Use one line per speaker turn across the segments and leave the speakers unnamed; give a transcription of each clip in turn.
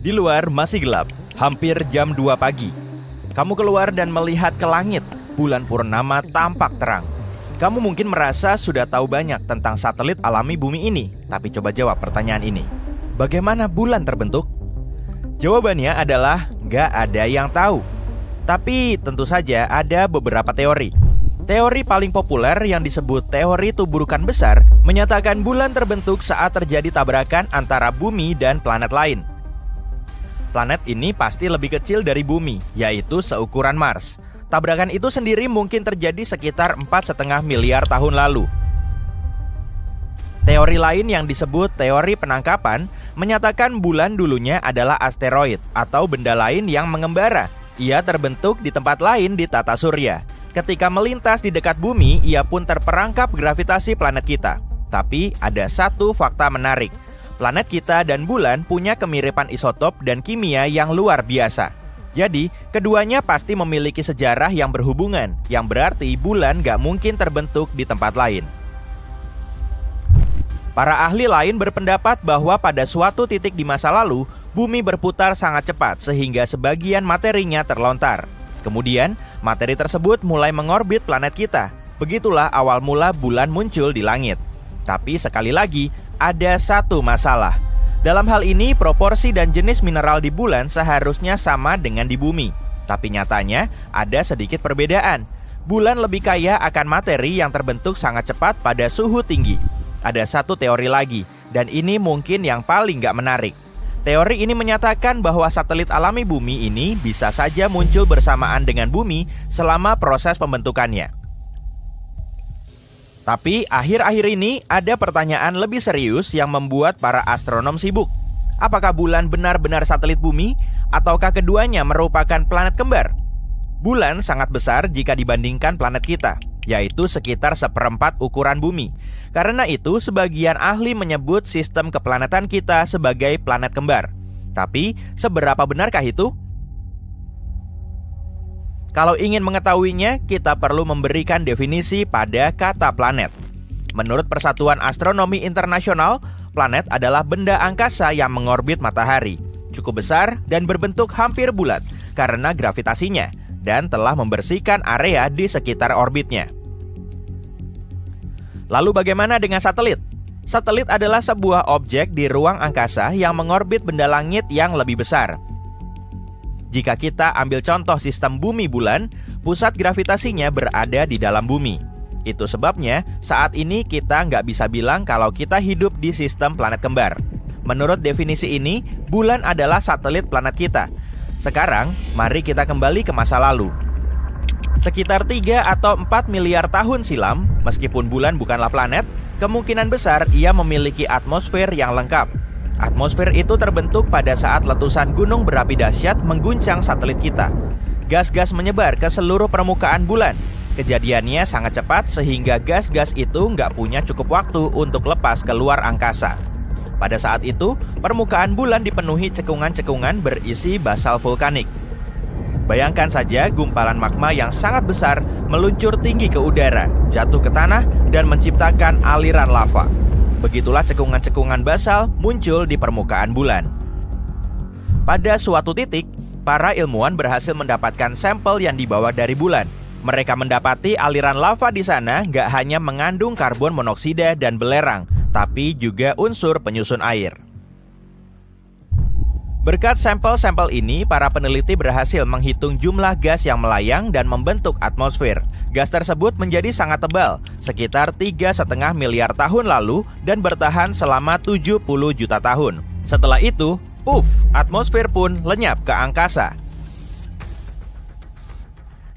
Di luar masih gelap, hampir jam 2 pagi. Kamu keluar dan melihat ke langit, bulan purnama tampak terang. Kamu mungkin merasa sudah tahu banyak tentang satelit alami bumi ini, tapi coba jawab pertanyaan ini. Bagaimana bulan terbentuk? Jawabannya adalah nggak ada yang tahu. Tapi tentu saja ada beberapa teori. Teori paling populer yang disebut teori tuburukan besar menyatakan bulan terbentuk saat terjadi tabrakan antara bumi dan planet lain. Planet ini pasti lebih kecil dari bumi, yaitu seukuran Mars. Tabrakan itu sendiri mungkin terjadi sekitar 4,5 miliar tahun lalu. Teori lain yang disebut teori penangkapan menyatakan bulan dulunya adalah asteroid atau benda lain yang mengembara. Ia terbentuk di tempat lain di tata surya. Ketika melintas di dekat bumi, ia pun terperangkap gravitasi planet kita. Tapi ada satu fakta menarik. Planet kita dan bulan punya kemiripan isotop dan kimia yang luar biasa. Jadi, keduanya pasti memiliki sejarah yang berhubungan, yang berarti bulan gak mungkin terbentuk di tempat lain. Para ahli lain berpendapat bahwa pada suatu titik di masa lalu, bumi berputar sangat cepat sehingga sebagian materinya terlontar. Kemudian, materi tersebut mulai mengorbit planet kita. Begitulah awal mula bulan muncul di langit. Tapi sekali lagi, ada satu masalah. Dalam hal ini, proporsi dan jenis mineral di bulan seharusnya sama dengan di bumi. Tapi nyatanya, ada sedikit perbedaan. Bulan lebih kaya akan materi yang terbentuk sangat cepat pada suhu tinggi. Ada satu teori lagi, dan ini mungkin yang paling gak menarik. Teori ini menyatakan bahwa satelit alami bumi ini bisa saja muncul bersamaan dengan bumi selama proses pembentukannya. Tapi akhir-akhir ini ada pertanyaan lebih serius yang membuat para astronom sibuk. Apakah bulan benar-benar satelit bumi ataukah keduanya merupakan planet kembar? Bulan sangat besar jika dibandingkan planet kita, yaitu sekitar 1/4 ukuran bumi. Karena itu sebagian ahli menyebut sistem keplanetan kita sebagai planet kembar. Tapi seberapa benarkah itu? Kalau ingin mengetahuinya, kita perlu memberikan definisi pada kata planet. Menurut Persatuan Astronomi Internasional, planet adalah benda angkasa yang mengorbit matahari, cukup besar dan berbentuk hampir bulat karena gravitasinya, dan telah membersihkan area di sekitar orbitnya. Lalu bagaimana dengan satelit? Satelit adalah sebuah objek di ruang angkasa yang mengorbit benda langit yang lebih besar. Jika kita ambil contoh sistem bumi bulan, pusat gravitasinya berada di dalam bumi. Itu sebabnya saat ini kita nggak bisa bilang kalau kita hidup di sistem planet kembar. Menurut definisi ini, bulan adalah satelit planet kita. Sekarang, mari kita kembali ke masa lalu. Sekitar 3 atau 4 miliar tahun silam, meskipun bulan bukanlah planet, kemungkinan besar ia memiliki atmosfer yang lengkap. Atmosfer itu terbentuk pada saat letusan gunung berapi dahsyat mengguncang satelit kita. Gas-gas menyebar ke seluruh permukaan bulan. Kejadiannya sangat cepat sehingga gas-gas itu nggak punya cukup waktu untuk lepas keluar angkasa. Pada saat itu, permukaan bulan dipenuhi cekungan-cekungan berisi basal vulkanik. Bayangkan saja gumpalan magma yang sangat besar meluncur tinggi ke udara, jatuh ke tanah, dan menciptakan aliran lava. Begitulah cekungan-cekungan basal muncul di permukaan bulan. Pada suatu titik, para ilmuwan berhasil mendapatkan sampel yang dibawa dari bulan. Mereka mendapati aliran lava di sana nggak hanya mengandung karbon monoksida dan belerang, tapi juga unsur penyusun air. Berkat sampel-sampel ini, para peneliti berhasil menghitung jumlah gas yang melayang dan membentuk atmosfer. Gas tersebut menjadi sangat tebal, sekitar 3,5 miliar tahun lalu dan bertahan selama 70 juta tahun. Setelah itu, atmosfer pun lenyap ke angkasa.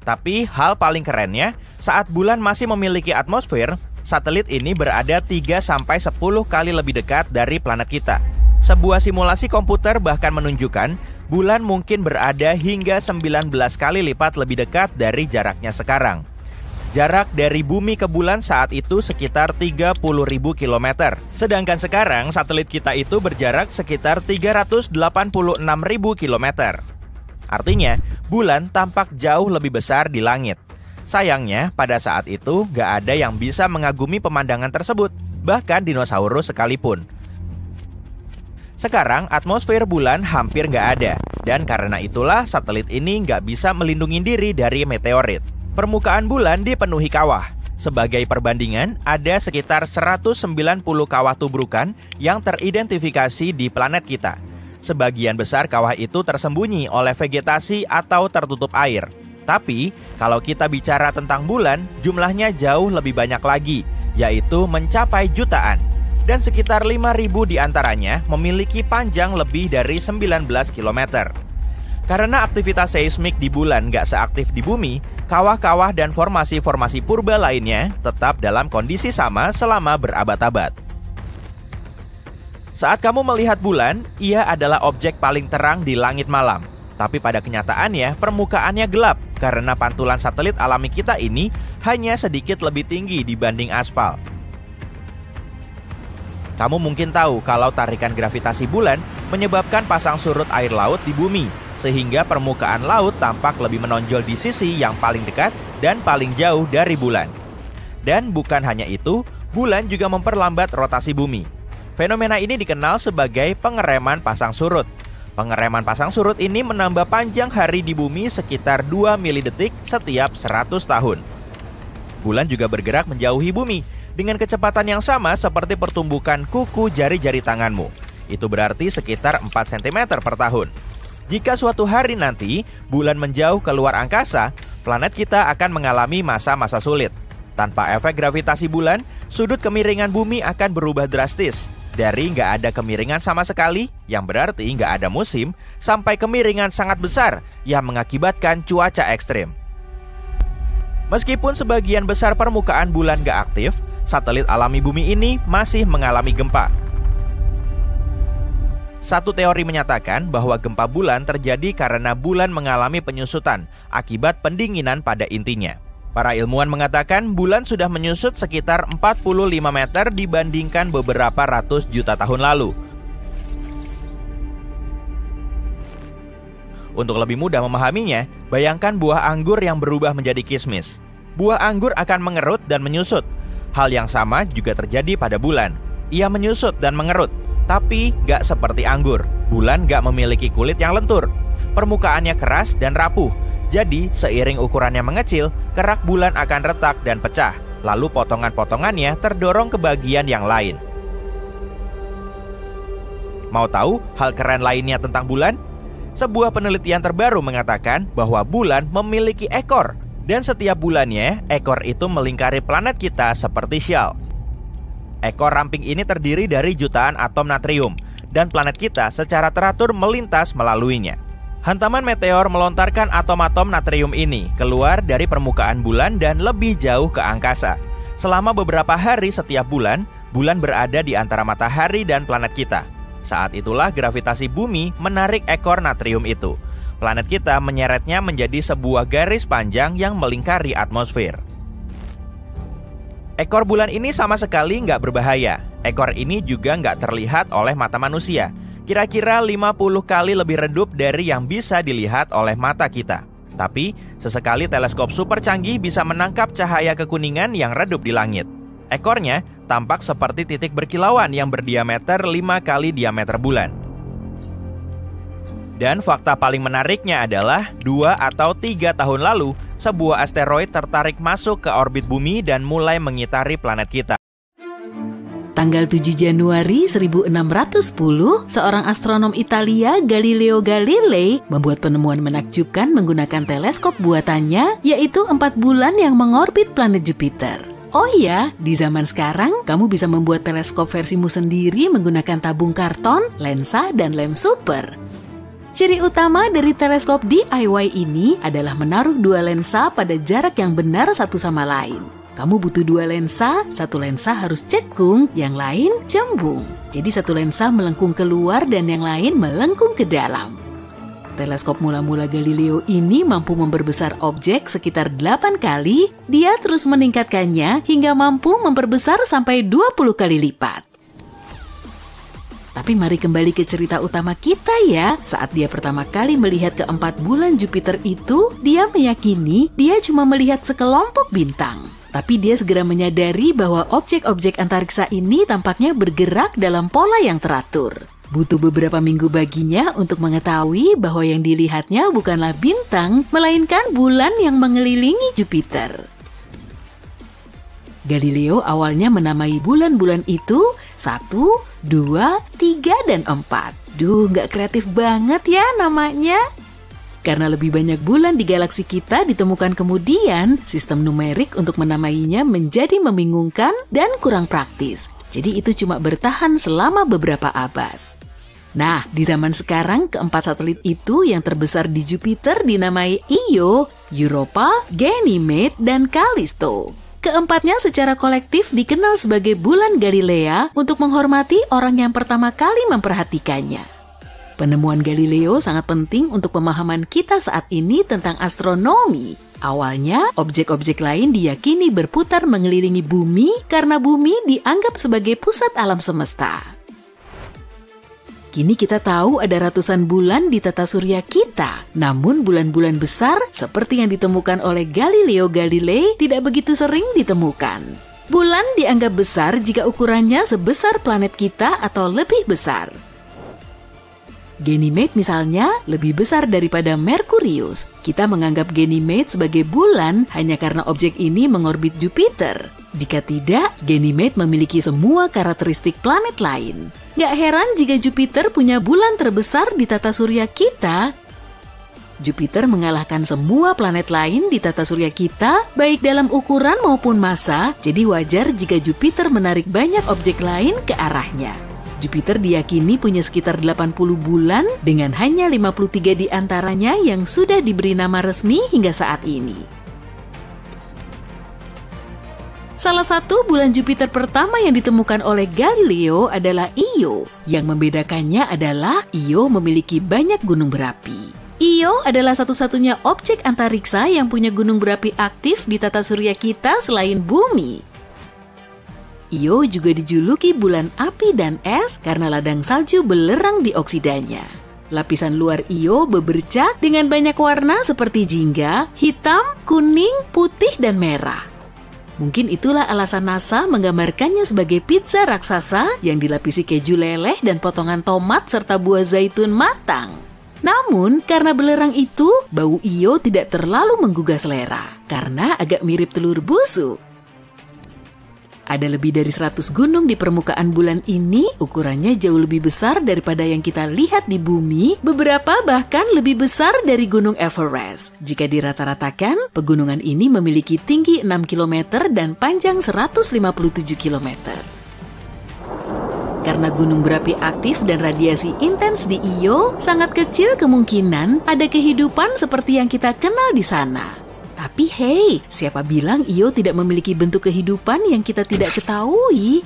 Tapi hal paling kerennya, saat bulan masih memiliki atmosfer, satelit ini berada 3-10 kali lebih dekat dari planet kita. Sebuah simulasi komputer bahkan menunjukkan bulan mungkin berada hingga 19 kali lipat lebih dekat dari jaraknya sekarang. Jarak dari bumi ke bulan saat itu sekitar 30.000 km. Sedangkan sekarang satelit kita itu berjarak sekitar 386.000 km. Artinya, bulan tampak jauh lebih besar di langit. Sayangnya, pada saat itu gak ada yang bisa mengagumi pemandangan tersebut, bahkan dinosaurus sekalipun. Sekarang atmosfer bulan hampir nggak ada, dan karena itulah satelit ini nggak bisa melindungi diri dari meteorit. Permukaan bulan dipenuhi kawah. Sebagai perbandingan, ada sekitar 190 kawah tubrukan yang teridentifikasi di planet kita. Sebagian besar kawah itu tersembunyi oleh vegetasi atau tertutup air. Tapi, kalau kita bicara tentang bulan, jumlahnya jauh lebih banyak lagi, yaitu mencapai jutaan. Dan sekitar 5.000 diantaranya memiliki panjang lebih dari 19 km. Karena aktivitas seismik di bulan nggak seaktif di bumi, kawah-kawah dan formasi-formasi purba lainnya tetap dalam kondisi sama selama berabad-abad. Saat kamu melihat bulan, ia adalah objek paling terang di langit malam. Tapi pada kenyataannya, permukaannya gelap karena pantulan satelit alami kita ini hanya sedikit lebih tinggi dibanding aspal. Kamu mungkin tahu kalau tarikan gravitasi bulan menyebabkan pasang surut air laut di bumi, sehingga permukaan laut tampak lebih menonjol di sisi yang paling dekat dan paling jauh dari bulan. Dan bukan hanya itu, bulan juga memperlambat rotasi bumi. Fenomena ini dikenal sebagai pengereman pasang surut. Pengereman pasang surut ini menambah panjang hari di bumi sekitar 2 milidetik setiap 100 tahun. Bulan juga bergerak menjauhi bumi dengan kecepatan yang sama seperti pertumbukan kuku jari-jari tanganmu. Itu berarti sekitar 4 cm per tahun. Jika suatu hari nanti bulan menjauh ke luar angkasa, planet kita akan mengalami masa-masa sulit. Tanpa efek gravitasi bulan, sudut kemiringan bumi akan berubah drastis. Dari nggak ada kemiringan sama sekali, yang berarti nggak ada musim, sampai kemiringan sangat besar yang mengakibatkan cuaca ekstrim. Meskipun sebagian besar permukaan bulan nggak aktif, satelit alami bumi ini masih mengalami gempa. Satu teori menyatakan bahwa gempa bulan terjadi karena bulan mengalami penyusutan akibat pendinginan pada intinya. Para ilmuwan mengatakan bulan sudah menyusut sekitar 45 meter dibandingkan beberapa ratus juta tahun lalu. Untuk lebih mudah memahaminya, bayangkan buah anggur yang berubah menjadi kismis. Buah anggur akan mengerut dan menyusut. Hal yang sama juga terjadi pada bulan. Ia menyusut dan mengerut, tapi gak seperti anggur. Bulan gak memiliki kulit yang lentur. Permukaannya keras dan rapuh. Jadi, seiring ukurannya mengecil, kerak bulan akan retak dan pecah. Lalu potongan-potongannya terdorong ke bagian yang lain. Mau tahu hal keren lainnya tentang bulan? Sebuah penelitian terbaru mengatakan bahwa bulan memiliki ekor. Dan setiap bulannya, ekor itu melingkari planet kita seperti syal. Ekor ramping ini terdiri dari jutaan atom natrium, dan planet kita secara teratur melintas melaluinya. Hantaman meteor melontarkan atom-atom natrium ini keluar dari permukaan bulan dan lebih jauh ke angkasa. Selama beberapa hari setiap bulan, bulan berada di antara matahari dan planet kita. Saat itulah gravitasi bumi menarik ekor natrium itu. Planet kita menyeretnya menjadi sebuah garis panjang yang melingkari atmosfer. Ekor bulan ini sama sekali nggak berbahaya. Ekor ini juga nggak terlihat oleh mata manusia. Kira-kira 50 kali lebih redup dari yang bisa dilihat oleh mata kita. Tapi, sesekali teleskop super canggih bisa menangkap cahaya kekuningan yang redup di langit. Ekornya tampak seperti titik berkilauan yang berdiameter 5 kali diameter bulan. Dan fakta paling menariknya adalah 2 atau 3 tahun lalu, sebuah asteroid tertarik masuk ke orbit bumi dan mulai mengitari planet kita.
Tanggal 7 Januari 1610, seorang astronom Italia, Galileo Galilei, membuat penemuan menakjubkan menggunakan teleskop buatannya, yaitu 4 bulan yang mengorbit planet Jupiter. Oh iya, di zaman sekarang, kamu bisa membuat teleskop versimu sendiri menggunakan tabung karton, lensa, dan lem super. Ciri utama dari teleskop DIY ini adalah menaruh 2 lensa pada jarak yang benar satu sama lain. Kamu butuh 2 lensa, satu lensa harus cekung, yang lain cembung. Jadi satu lensa melengkung keluar dan yang lain melengkung ke dalam. Teleskop mula-mula Galileo ini mampu memperbesar objek sekitar 8 kali, dia terus meningkatkannya hingga mampu memperbesar sampai 20 kali lipat. Tapi mari kembali ke cerita utama kita ya. Saat dia pertama kali melihat ke 4 bulan Jupiter itu, dia meyakini dia cuma melihat sekelompok bintang. Tapi dia segera menyadari bahwa objek-objek antariksa ini tampaknya bergerak dalam pola yang teratur. Butuh beberapa minggu baginya untuk mengetahui bahwa yang dilihatnya bukanlah bintang, melainkan bulan yang mengelilingi Jupiter. Galileo awalnya menamai bulan-bulan itu 1, 2, 3, dan 4. Nggak kreatif banget ya namanya. Karena lebih banyak bulan di galaksi kita ditemukan kemudian, sistem numerik untuk menamainya menjadi membingungkan dan kurang praktis. Jadi itu cuma bertahan selama beberapa abad. Nah, di zaman sekarang keempat satelit itu yang terbesar di Jupiter dinamai Io, Europa, Ganymede, dan Callisto. Keempatnya secara kolektif dikenal sebagai bulan Galilea untuk menghormati orang yang pertama kali memperhatikannya. Penemuan Galileo sangat penting untuk pemahaman kita saat ini tentang astronomi. Awalnya, objek-objek lain diyakini berputar mengelilingi bumi karena bumi dianggap sebagai pusat alam semesta. Kini kita tahu ada ratusan bulan di tata surya kita, namun bulan-bulan besar seperti yang ditemukan oleh Galileo Galilei tidak begitu sering ditemukan. Bulan dianggap besar jika ukurannya sebesar planet kita atau lebih besar. Ganymede misalnya lebih besar daripada Merkurius. Kita menganggap Ganymede sebagai bulan hanya karena objek ini mengorbit Jupiter. Jika tidak, Ganymede memiliki semua karakteristik planet lain. Gak heran jika Jupiter punya bulan terbesar di tata surya kita. Jupiter mengalahkan semua planet lain di tata surya kita, baik dalam ukuran maupun massa, jadi wajar jika Jupiter menarik banyak objek lain ke arahnya. Jupiter diyakini punya sekitar 80 bulan dengan hanya 53 di antaranya yang sudah diberi nama resmi hingga saat ini. Salah satu bulan Jupiter pertama yang ditemukan oleh Galileo adalah Io. Yang membedakannya adalah Io memiliki banyak gunung berapi. Io adalah satu-satunya objek antariksa yang punya gunung berapi aktif di tata surya kita selain bumi. Io juga dijuluki bulan api dan es karena ladang salju belerang di oksidanya. Lapisan luar Io bebercak dengan banyak warna seperti jingga, hitam, kuning, putih, dan merah. Mungkin itulah alasan NASA menggambarkannya sebagai pizza raksasa yang dilapisi keju leleh dan potongan tomat serta buah zaitun matang. Namun, karena belerang itu, bau Io tidak terlalu menggugah selera karena agak mirip telur busuk. Ada lebih dari 100 gunung di permukaan bulan ini, ukurannya jauh lebih besar daripada yang kita lihat di bumi, beberapa bahkan lebih besar dari Gunung Everest. Jika dirata-ratakan, pegunungan ini memiliki tinggi 6 km dan panjang 157 km. Karena gunung berapi aktif dan radiasi intens di Io, sangat kecil kemungkinan ada kehidupan seperti yang kita kenal di sana. Tapi hei, siapa bilang Io tidak memiliki bentuk kehidupan yang kita tidak ketahui?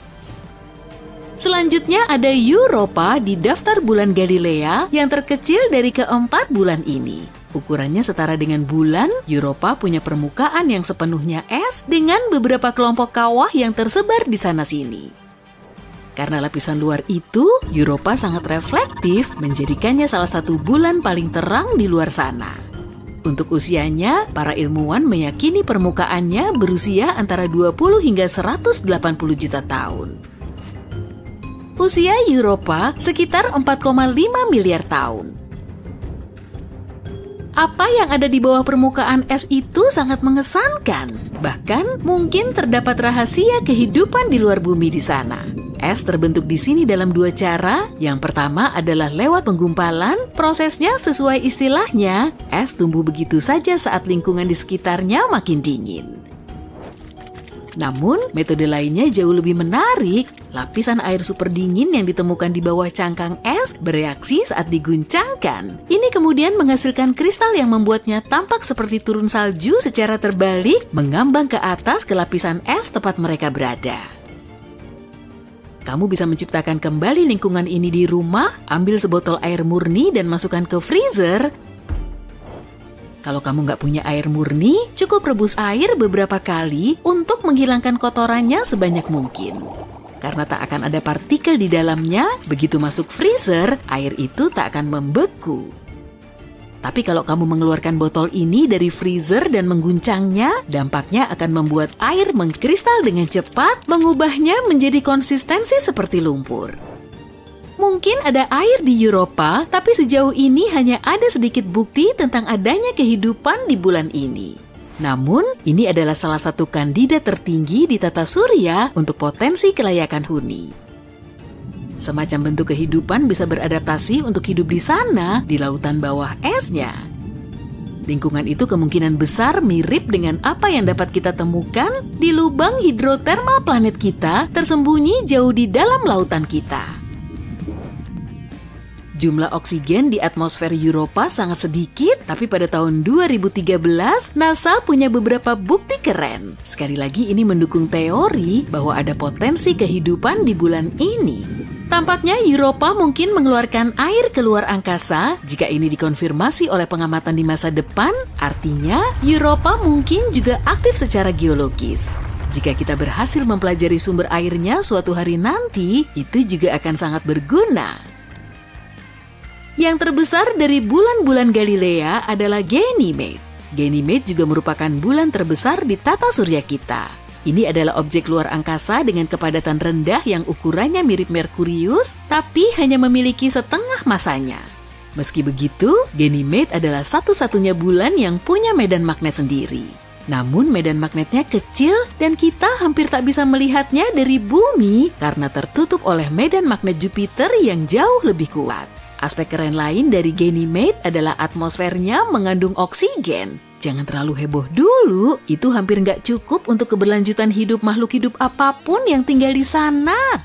Selanjutnya ada Europa di daftar bulan Galilea yang terkecil dari keempat bulan ini. Ukurannya setara dengan bulan, Europa punya permukaan yang sepenuhnya es dengan beberapa kelompok kawah yang tersebar di sana-sini. Karena lapisan luar itu, Europa sangat reflektif, menjadikannya salah satu bulan paling terang di luar sana. Untuk usianya, para ilmuwan meyakini permukaannya berusia antara 20 hingga 180 juta tahun. Usia Europa sekitar 4,5 miliar tahun. Apa yang ada di bawah permukaan es itu sangat mengesankan. Bahkan mungkin terdapat rahasia kehidupan di luar bumi di sana. Es terbentuk di sini dalam dua cara. Yang pertama adalah lewat penggumpalan. Prosesnya sesuai istilahnya, es tumbuh begitu saja saat lingkungan di sekitarnya makin dingin. Namun, metode lainnya jauh lebih menarik. Lapisan air super dingin yang ditemukan di bawah cangkang es bereaksi saat diguncangkan. Ini kemudian menghasilkan kristal yang membuatnya tampak seperti turun salju secara terbalik, mengambang ke atas ke lapisan es tempat mereka berada. Kamu bisa menciptakan kembali lingkungan ini di rumah, ambil sebotol air murni dan masukkan ke freezer. Kalau kamu nggak punya air murni, cukup rebus air beberapa kali untuk menghilangkan kotorannya sebanyak mungkin. Karena tak akan ada partikel di dalamnya, begitu masuk freezer, air itu tak akan membeku. Tapi kalau kamu mengeluarkan botol ini dari freezer dan mengguncangnya, dampaknya akan membuat air mengkristal dengan cepat, mengubahnya menjadi konsistensi seperti lumpur. Mungkin ada air di Europa, tapi sejauh ini hanya ada sedikit bukti tentang adanya kehidupan di bulan ini. Namun, ini adalah salah satu kandidat tertinggi di tata surya untuk potensi kelayakan huni. Semacam bentuk kehidupan bisa beradaptasi untuk hidup di sana, di lautan bawah esnya. Lingkungan itu kemungkinan besar mirip dengan apa yang dapat kita temukan di lubang hidrotermal planet kita tersembunyi jauh di dalam lautan kita. Jumlah oksigen di atmosfer Europa sangat sedikit, tapi pada tahun 2013, NASA punya beberapa bukti keren. Sekali lagi ini mendukung teori bahwa ada potensi kehidupan di bulan ini. Tampaknya Europa mungkin mengeluarkan air keluar angkasa. Jika ini dikonfirmasi oleh pengamatan di masa depan, artinya Europa mungkin juga aktif secara geologis. Jika kita berhasil mempelajari sumber airnya suatu hari nanti, itu juga akan sangat berguna. Yang terbesar dari bulan-bulan Galilea adalah Ganymede. Ganymede juga merupakan bulan terbesar di tata surya kita. Ini adalah objek luar angkasa dengan kepadatan rendah yang ukurannya mirip Merkurius, tapi hanya memiliki setengah masanya. Meski begitu, Ganymede adalah satu-satunya bulan yang punya medan magnet sendiri. Namun medan magnetnya kecil dan kita hampir tak bisa melihatnya dari bumi karena tertutup oleh medan magnet Jupiter yang jauh lebih kuat. Aspek keren lain dari Ganymede adalah atmosfernya mengandung oksigen. Jangan terlalu heboh dulu, itu hampir nggak cukup untuk keberlanjutan hidup makhluk hidup apapun yang tinggal di sana.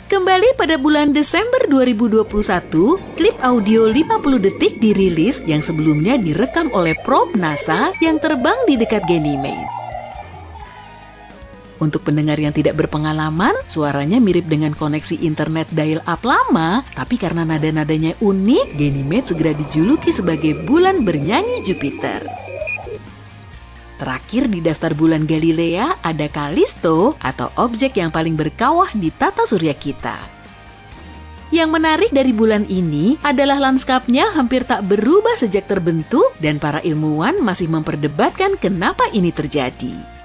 Kembali pada bulan Desember 2021, klip audio 50 detik dirilis yang sebelumnya direkam oleh probe NASA yang terbang di dekat Ganymede. Untuk pendengar yang tidak berpengalaman, suaranya mirip dengan koneksi internet dial-up lama, tapi karena nada-nadanya unik, Ganymede segera dijuluki sebagai bulan bernyanyi Jupiter. Terakhir di daftar bulan Galilea ada Callisto atau objek yang paling berkawah di tata surya kita. Yang menarik dari bulan ini adalah lanskapnya hampir tak berubah sejak terbentuk dan para ilmuwan masih memperdebatkan kenapa ini terjadi.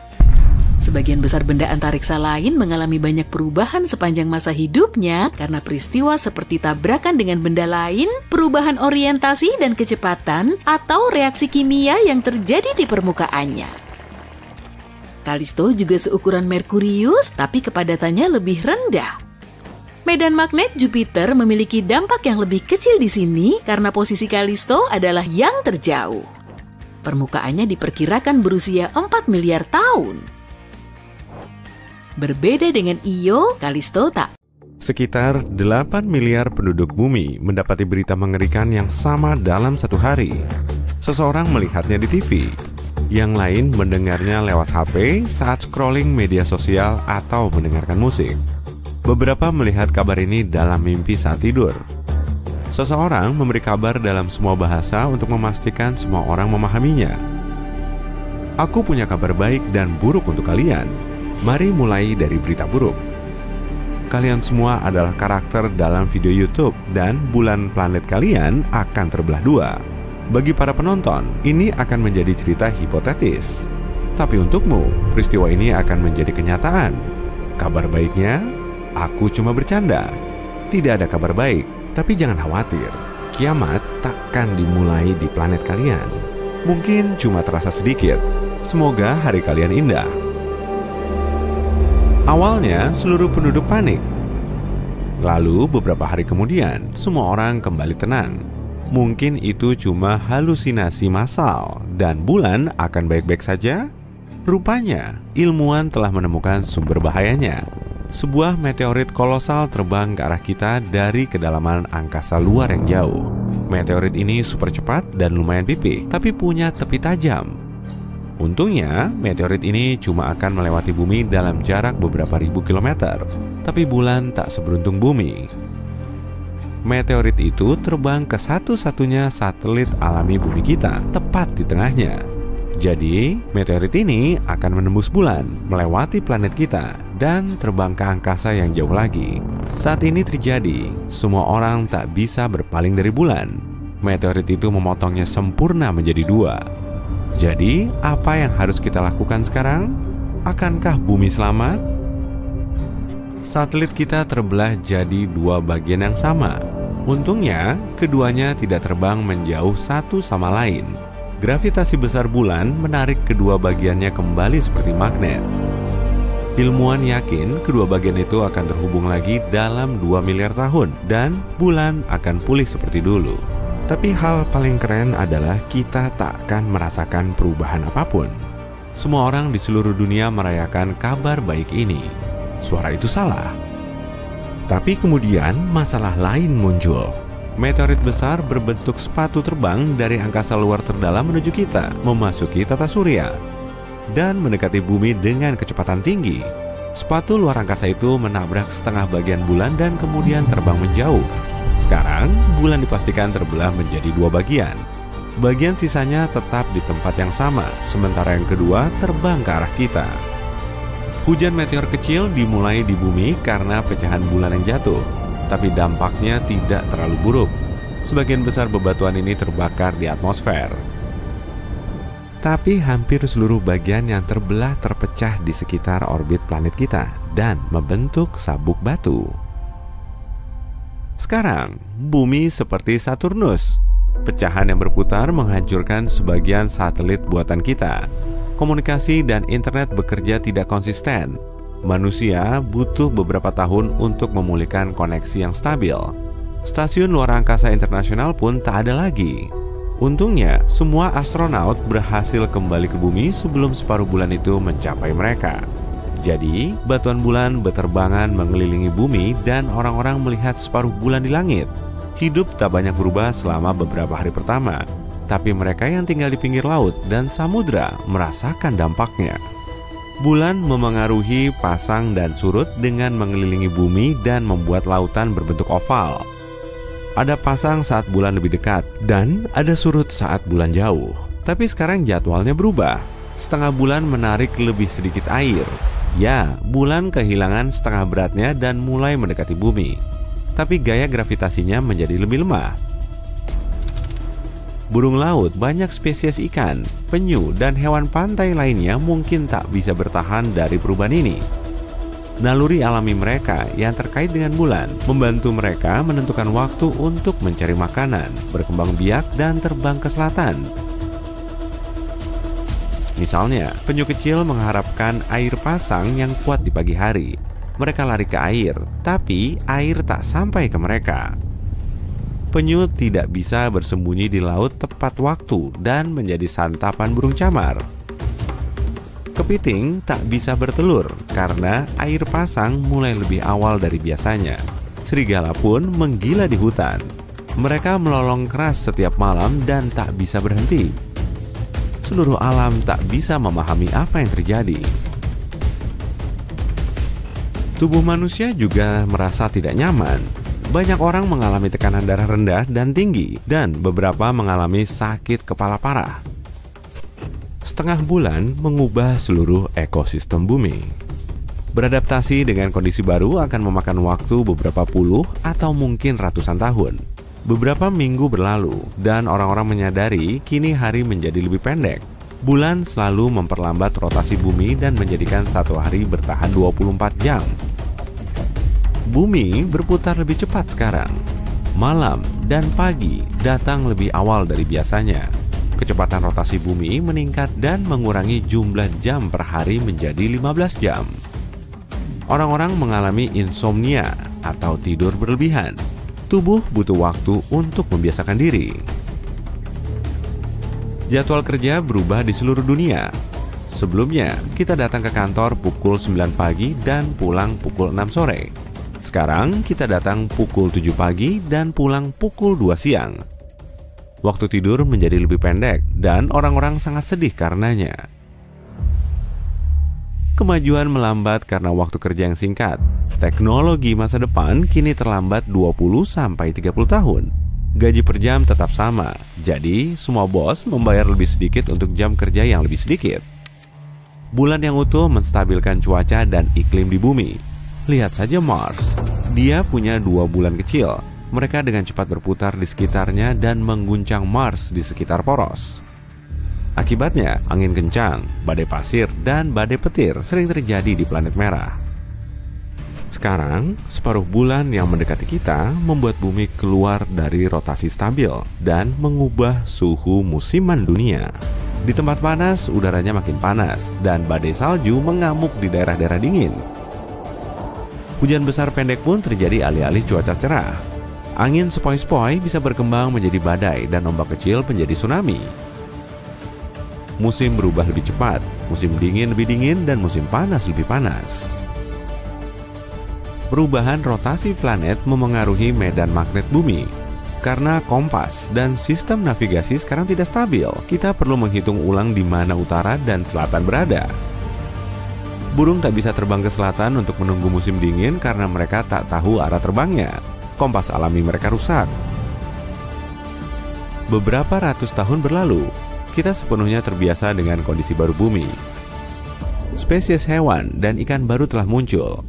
Sebagian besar benda antariksa lain mengalami banyak perubahan sepanjang masa hidupnya karena peristiwa seperti tabrakan dengan benda lain, perubahan orientasi dan kecepatan, atau reaksi kimia yang terjadi di permukaannya. Callisto juga seukuran Merkurius, tapi kepadatannya lebih rendah. Medan magnet Jupiter memiliki dampak yang lebih kecil di sini karena posisi Callisto adalah yang terjauh. Permukaannya diperkirakan berusia 4 miliar tahun. Berbeda dengan Io, Callisto tak.
Sekitar 8 miliar penduduk bumi mendapati berita mengerikan yang sama dalam satu hari. Seseorang melihatnya di TV, yang lain mendengarnya lewat HP saat scrolling media sosial atau mendengarkan musik. Beberapa melihat kabar ini dalam mimpi saat tidur. Seseorang memberi kabar dalam semua bahasa untuk memastikan semua orang memahaminya. Aku punya kabar baik dan buruk untuk kalian. Mari mulai dari berita buruk. Kalian semua adalah karakter dalam video YouTube dan bulan planet kalian akan terbelah dua. Bagi para penonton, ini akan menjadi cerita hipotetis. Tapi untukmu, peristiwa ini akan menjadi kenyataan. Kabar baiknya, aku cuma bercanda. Tidak ada kabar baik, tapi jangan khawatir. Kiamat takkan dimulai di planet kalian. Mungkin cuma terasa sedikit. Semoga hari kalian indah. Awalnya, seluruh penduduk panik. Lalu, beberapa hari kemudian, semua orang kembali tenang. Mungkin itu cuma halusinasi massal, dan bulan akan baik-baik saja? Rupanya, ilmuwan telah menemukan sumber bahayanya. Sebuah meteorit kolosal terbang ke arah kita dari kedalaman angkasa luar yang jauh. Meteorit ini super cepat dan lumayan pipih, tapi punya tepi tajam. Untungnya, meteorit ini cuma akan melewati bumi dalam jarak beberapa ribu kilometer, tapi bulan tak seberuntung bumi. Meteorit itu terbang ke satu-satunya satelit alami bumi kita, tepat di tengahnya. Jadi, meteorit ini akan menembus bulan, melewati planet kita, dan terbang ke angkasa yang jauh lagi. Saat ini terjadi, semua orang tak bisa berpaling dari bulan. Meteorit itu memotongnya sempurna menjadi dua. Jadi, apa yang harus kita lakukan sekarang? Akankah bumi selamat? Satelit kita terbelah jadi dua bagian yang sama. Untungnya, keduanya tidak terbang menjauh satu sama lain. Gravitasi besar bulan menarik kedua bagiannya kembali seperti magnet. Ilmuwan yakin kedua bagian itu akan terhubung lagi dalam 2 miliar tahun dan bulan akan pulih seperti dulu. Tapi hal paling keren adalah kita tak akan merasakan perubahan apapun. Semua orang di seluruh dunia merayakan kabar baik ini. Suara itu salah. Tapi kemudian masalah lain muncul. Meteorit besar berbentuk sepatu terbang dari angkasa luar terdalam menuju kita, memasuki tata surya, dan mendekati bumi dengan kecepatan tinggi. Sepatu luar angkasa itu menabrak setengah bagian bulan dan kemudian terbang menjauh. Sekarang, bulan dipastikan terbelah menjadi 2 bagian. Bagian sisanya tetap di tempat yang sama, sementara yang kedua terbang ke arah kita. Hujan meteor kecil dimulai di bumi karena pecahan bulan yang jatuh. Tapi dampaknya tidak terlalu buruk. Sebagian besar bebatuan ini terbakar di atmosfer. Tapi hampir seluruh bagian yang terbelah terpecah di sekitar orbit planet kita dan membentuk sabuk batu. Sekarang, bumi seperti Saturnus. Pecahan yang berputar menghancurkan sebagian satelit buatan kita. Komunikasi dan internet bekerja tidak konsisten. Manusia butuh beberapa tahun untuk memulihkan koneksi yang stabil. Stasiun luar angkasa internasional pun tak ada lagi. Untungnya, semua astronaut berhasil kembali ke bumi sebelum separuh bulan itu mencapai mereka. Jadi, batuan bulan berterbangan mengelilingi bumi dan orang-orang melihat separuh bulan di langit. Hidup tak banyak berubah selama beberapa hari pertama, tapi mereka yang tinggal di pinggir laut dan samudra merasakan dampaknya. Bulan memengaruhi pasang dan surut dengan mengelilingi bumi dan membuat lautan berbentuk oval. Ada pasang saat bulan lebih dekat dan ada surut saat bulan jauh. Tapi sekarang jadwalnya berubah. Setengah bulan menarik lebih sedikit air. Ya, bulan kehilangan setengah beratnya dan mulai mendekati bumi. Tapi gaya gravitasinya menjadi lebih lemah. Burung laut, banyak spesies ikan, penyu, dan hewan pantai lainnya mungkin tak bisa bertahan dari perubahan ini. Naluri alami mereka yang terkait dengan bulan membantu mereka menentukan waktu untuk mencari makanan, berkembang biak, dan terbang ke selatan. Misalnya, penyu kecil mengharapkan air pasang yang kuat di pagi hari. Mereka lari ke air, tapi air tak sampai ke mereka. Penyu tidak bisa bersembunyi di laut tepat waktu dan menjadi santapan burung camar. Kepiting tak bisa bertelur karena air pasang mulai lebih awal dari biasanya. Serigala pun menggila di hutan. Mereka melolong keras setiap malam dan tak bisa berhenti. Seluruh alam tak bisa memahami apa yang terjadi. Tubuh manusia juga merasa tidak nyaman. Banyak orang mengalami tekanan darah rendah dan tinggi, dan beberapa mengalami sakit kepala parah. Setengah bulan mengubah seluruh ekosistem bumi. Beradaptasi dengan kondisi baru akan memakan waktu beberapa puluh atau mungkin ratusan tahun. Beberapa minggu berlalu, dan orang-orang menyadari kini hari menjadi lebih pendek. Bulan selalu memperlambat rotasi bumi dan menjadikan satu hari bertahan 24 jam. Bumi berputar lebih cepat sekarang. Malam dan pagi datang lebih awal dari biasanya. Kecepatan rotasi bumi meningkat dan mengurangi jumlah jam per hari menjadi 15 jam. Orang-orang mengalami insomnia atau tidur berlebihan. Tubuh butuh waktu untuk membiasakan diri. Jadwal kerja berubah di seluruh dunia. Sebelumnya, kita datang ke kantor pukul 9 pagi dan pulang pukul 6 sore. Sekarang kita datang pukul 7 pagi dan pulang pukul 2 siang. Waktu tidur menjadi lebih pendek dan orang-orang sangat sedih karenanya. Kemajuan melambat karena waktu kerja yang singkat. Teknologi masa depan kini terlambat 20-30 tahun. Gaji per jam tetap sama, jadi semua bos membayar lebih sedikit untuk jam kerja yang lebih sedikit. Bulan yang utuh menstabilkan cuaca dan iklim di bumi. Lihat saja Mars, dia punya 2 bulan kecil. Mereka dengan cepat berputar di sekitarnya dan mengguncang Mars di sekitar poros. Akibatnya, angin kencang, badai pasir, dan badai petir sering terjadi di planet merah. Sekarang, separuh bulan yang mendekati kita membuat bumi keluar dari rotasi stabil dan mengubah suhu musiman dunia. Di tempat panas, udaranya makin panas dan badai salju mengamuk di daerah-daerah dingin. Hujan besar pendek pun terjadi alih-alih cuaca cerah. Angin sepoi-sepoi bisa berkembang menjadi badai dan ombak kecil menjadi tsunami. Musim berubah lebih cepat, musim dingin lebih dingin, dan musim panas lebih panas. Perubahan rotasi planet memengaruhi medan magnet bumi. Karena kompas dan sistem navigasi sekarang tidak stabil, kita perlu menghitung ulang di mana utara dan selatan berada. Burung tak bisa terbang ke selatan untuk menunggu musim dingin karena mereka tak tahu arah terbangnya. Kompas alami mereka rusak. Beberapa ratus tahun berlalu, kita sepenuhnya terbiasa dengan kondisi baru bumi. Spesies hewan dan ikan baru telah muncul.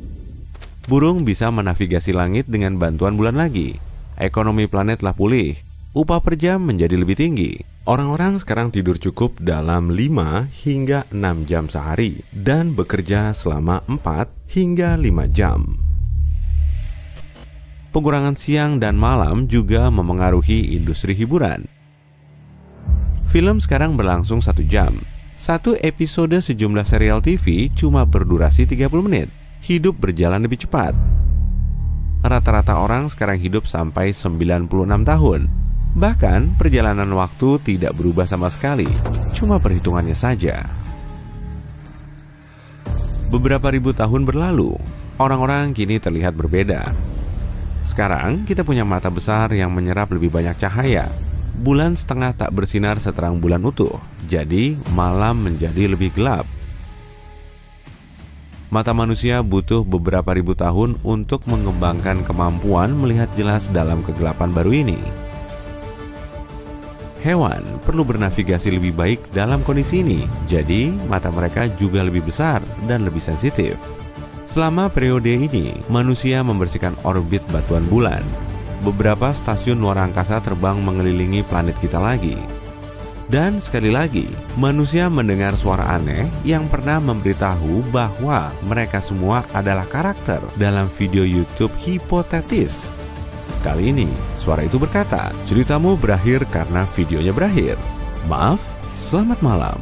Burung bisa menavigasi langit dengan bantuan bulan lagi. Ekonomi planet telah pulih. Upah per jam menjadi lebih tinggi. Orang-orang sekarang tidur cukup dalam 5 hingga 6 jam sehari dan bekerja selama 4 hingga 5 jam. Pengurangan siang dan malam juga memengaruhi industri hiburan. Film sekarang berlangsung 1 jam. Satu episode sejumlah serial TV cuma berdurasi 30 menit. Hidup berjalan lebih cepat. Rata-rata orang sekarang hidup sampai 96 tahun. Bahkan perjalanan waktu tidak berubah sama sekali, cuma perhitungannya saja. Beberapa ribu tahun berlalu, orang-orang kini terlihat berbeda. Sekarang kita punya mata besar yang menyerap lebih banyak cahaya. Bulan setengah tak bersinar seterang bulan utuh, jadi malam menjadi lebih gelap. Mata manusia butuh beberapa ribu tahun untuk mengembangkan kemampuan melihat jelas dalam kegelapan baru ini. Hewan perlu bernavigasi lebih baik dalam kondisi ini, jadi mata mereka juga lebih besar dan lebih sensitif. Selama periode ini, manusia membersihkan orbit batuan bulan. Beberapa stasiun luar angkasa terbang mengelilingi planet kita lagi. Dan sekali lagi, manusia mendengar suara aneh yang pernah memberitahu bahwa mereka semua adalah karakter dalam video YouTube hipotetis. Kali ini, suara itu berkata, ceritamu berakhir karena videonya berakhir. Maaf, selamat malam.